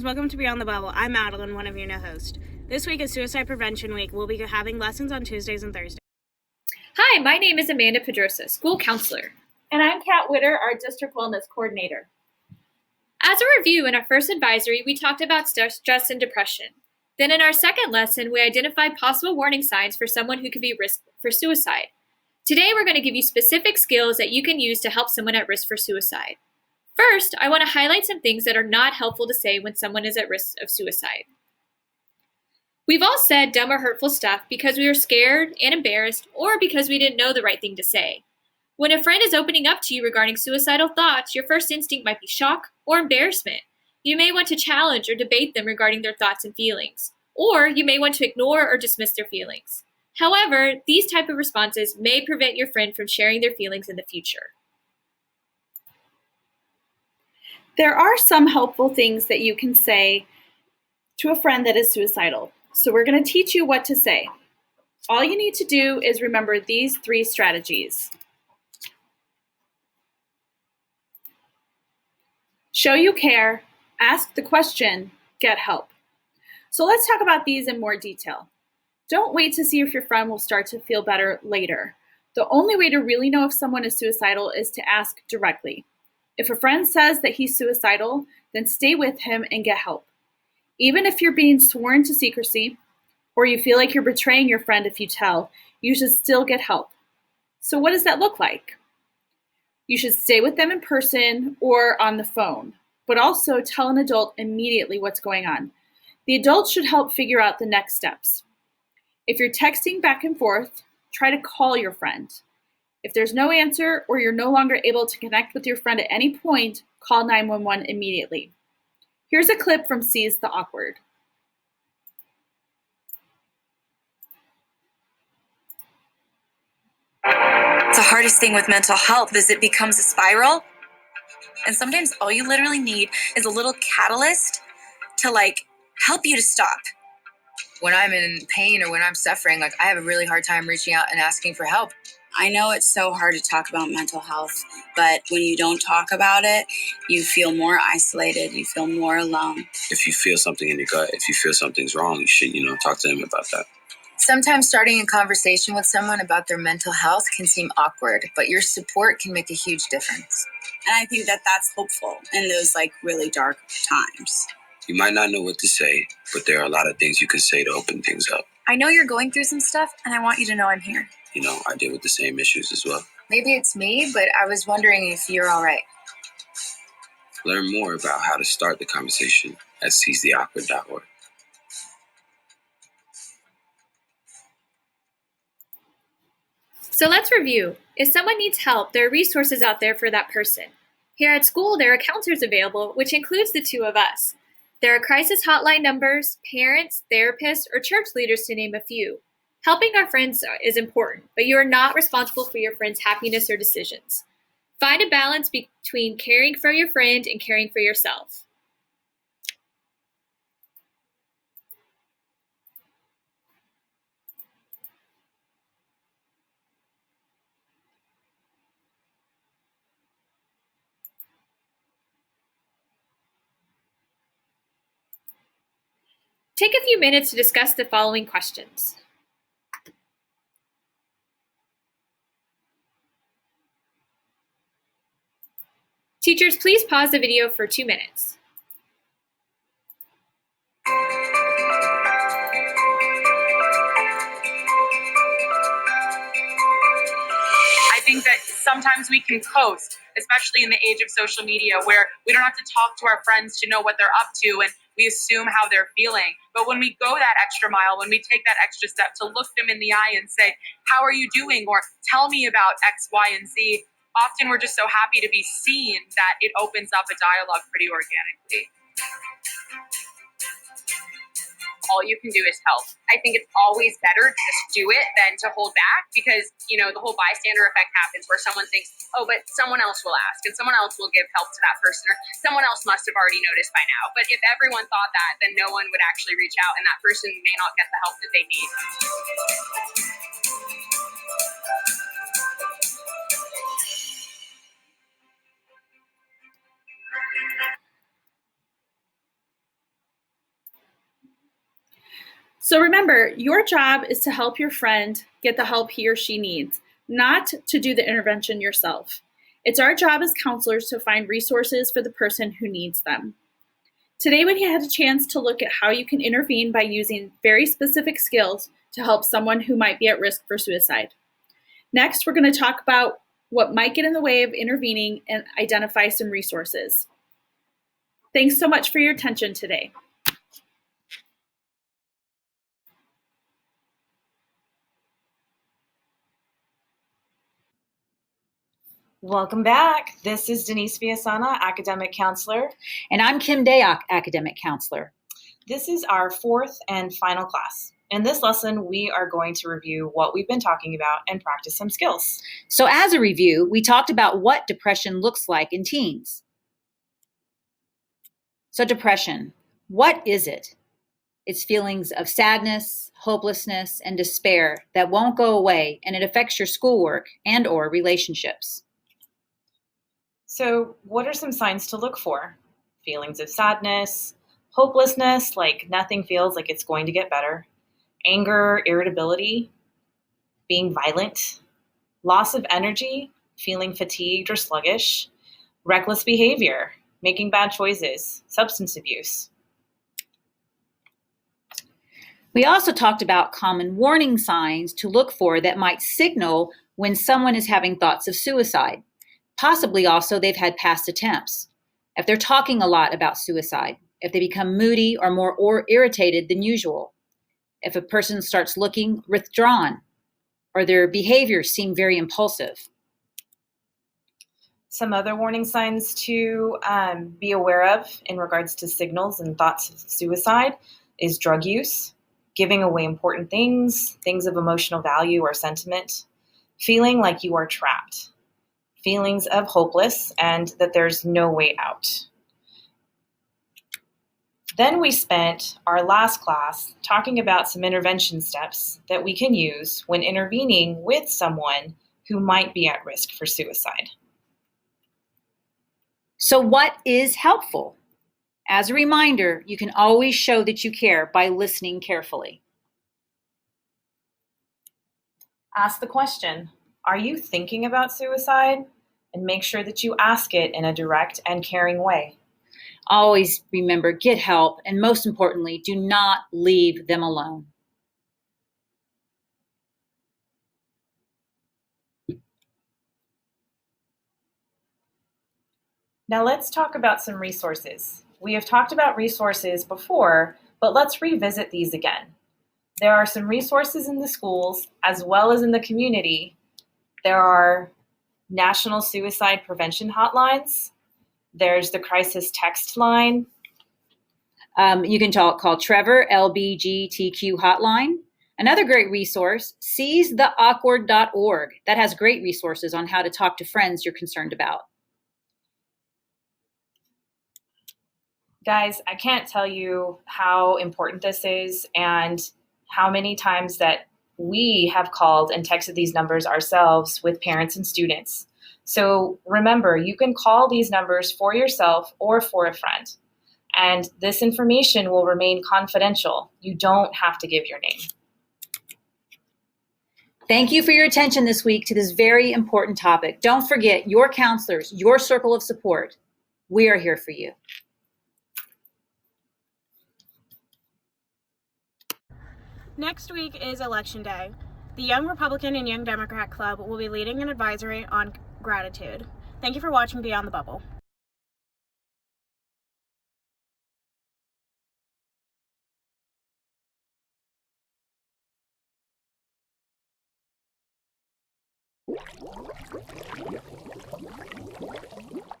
listeners, welcome to Beyond the Bubble. I'm Madeline, one of your hosts. This week is Suicide Prevention Week. We'll be having lessons on Tuesdays and Thursdays. Hi, my name is Amanda Pedrosa, school counselor. And I'm Kat Witter, our district wellness coordinator. As a review, in our first advisory, we talked about stress and depression. Then in our second lesson, we identified possible warning signs for someone who could be at risk for suicide. Today, we're going to give you specific skills that you can use to help someone at risk for suicide. First, I want to highlight some things that are not helpful to say when someone is at risk of suicide. We've all said dumb or hurtful stuff because we were scared and embarrassed, or because we didn't know the right thing to say. When a friend is opening up to you regarding suicidal thoughts, your first instinct might be shock or embarrassment. You may want to challenge or debate them regarding their thoughts and feelings, or you may want to ignore or dismiss their feelings. However, these type of responses may prevent your friend from sharing their feelings in the future. There are some helpful things that you can say to a friend that is suicidal. So we're going to teach you what to say. All you need to do is remember these 3 strategies. Show you care, ask the question, get help. So let's talk about these in more detail. Don't wait to see if your friend will start to feel better later. The only way to really know if someone is suicidal is to ask directly. If a friend says that he's suicidal, then stay with him and get help. Even if you're being sworn to secrecy, or you feel like you're betraying your friend if you tell, you should still get help. So what does that look like? You should stay with them in person or on the phone, but also tell an adult immediately what's going on. The adult should help figure out the next steps. If you're texting back and forth, try to call your friend. If there's no answer or you're no longer able to connect with your friend at any point, call 911 immediately. Here's a clip from Seize the Awkward. The hardest thing with mental health is it becomes a spiral. And sometimes all you literally need is a little catalyst to help you to stop. When I'm in pain or when I'm suffering, I have a really hard time reaching out and asking for help. I know it's so hard to talk about mental health, but when you don't talk about it, you feel more isolated, you feel more alone. If you feel something in your gut, if you feel something's wrong, you should, talk to them about that. Sometimes starting a conversation with someone about their mental health can seem awkward, but your support can make a huge difference. And I think that that's hopeful in those really dark times. You might not know what to say, but there are a lot of things you can say to open things up. I know you're going through some stuff, and I want you to know I'm here. I deal with the same issues as well. Maybe it's me, but I was wondering if you're all right. Learn more about how to start the conversation at seizetheawkward.org. So let's review. If someone needs help, there are resources out there for that person. Here at school, there are counselors available, which includes the 2 of us. There are crisis hotline numbers, parents, therapists, or church leaders to name a few. Helping our friends is important, but you are not responsible for your friend's happiness or decisions. Find a balance between caring for your friend and caring for yourself. Take a few minutes to discuss the following questions. Teachers, please pause the video for 2 minutes. I think that sometimes we can coast, especially in the age of social media, where we don't have to talk to our friends to know what they're up to, and we assume how they're feeling. But when we go that extra mile, when we take that extra step to look them in the eye and say, how are you doing? Or tell me about X, Y, and Z, often we're just so happy to be seen that it opens up a dialogue pretty organically. All you can do is help. I think it's always better to just do it than to hold back, because, the whole bystander effect happens where someone thinks, oh, but someone else will ask and someone else will give help to that person, or someone else must have already noticed by now. But if everyone thought that, then no one would actually reach out, and that person may not get the help that they need. So remember, your job is to help your friend get the help he or she needs, not to do the intervention yourself. It's our job as counselors to find resources for the person who needs them. Today, we had a chance to look at how you can intervene by using very specific skills to help someone who might be at risk for suicide. Next, we're going to talk about what might get in the way of intervening and identify some resources. Thanks so much for your attention today. Welcome back. This is Denise Viasana, Academic Counselor. And I'm Kim Dayak, Academic Counselor. This is our fourth and final class. In this lesson, we are going to review what we've been talking about and practice some skills. So as a review, we talked about what depression looks like in teens. So depression, what is it? It's feelings of sadness, hopelessness, and despair that won't go away, and it affects your schoolwork and/or relationships. So what are some signs to look for? Feelings of sadness, hopelessness, like nothing feels like it's going to get better, anger, irritability, being violent, loss of energy, feeling fatigued or sluggish, reckless behavior, making bad choices, substance abuse. We also talked about common warning signs to look for that might signal when someone is having thoughts of suicide. Possibly also they've had past attempts. If they're talking a lot about suicide, if they become moody or more irritated than usual, if a person starts looking withdrawn, or their behaviors seem very impulsive. Some other warning signs to be aware of in regards to signals and thoughts of suicide is drug use, giving away important things, things of emotional value or sentiment, feeling like you are trapped, feelings of hopeless and that there's no way out. Then we spent our last class talking about some intervention steps that we can use when intervening with someone who might be at risk for suicide. So what is helpful? As a reminder, you can always show that you care by listening carefully. Ask the question, are you thinking about suicide? And make sure that you ask it in a direct and caring way. Always remember, get help, and most importantly, do not leave them alone. Now let's talk about some resources. We have talked about resources before, but let's revisit these again. There are some resources in the schools as well as in the community. There are national suicide prevention hotlines. There's the crisis text line. You can call Trevor, LBGTQ hotline. Another great resource, seizetheawkward.org. That has great resources on how to talk to friends you're concerned about. Guys, I can't tell you how important this is and how many times that we have called and texted these numbers ourselves with parents and students. So remember, you can call these numbers for yourself or for a friend. And this information will remain confidential. You don't have to give your name. Thank you for your attention this week to this very important topic. Don't forget, your counselors, your circle of support, we are here for you. Next week is Election Day. The Young Republican and Young Democrat Club will be leading an advisory on gratitude. Thank you for watching Beyond the Bubble.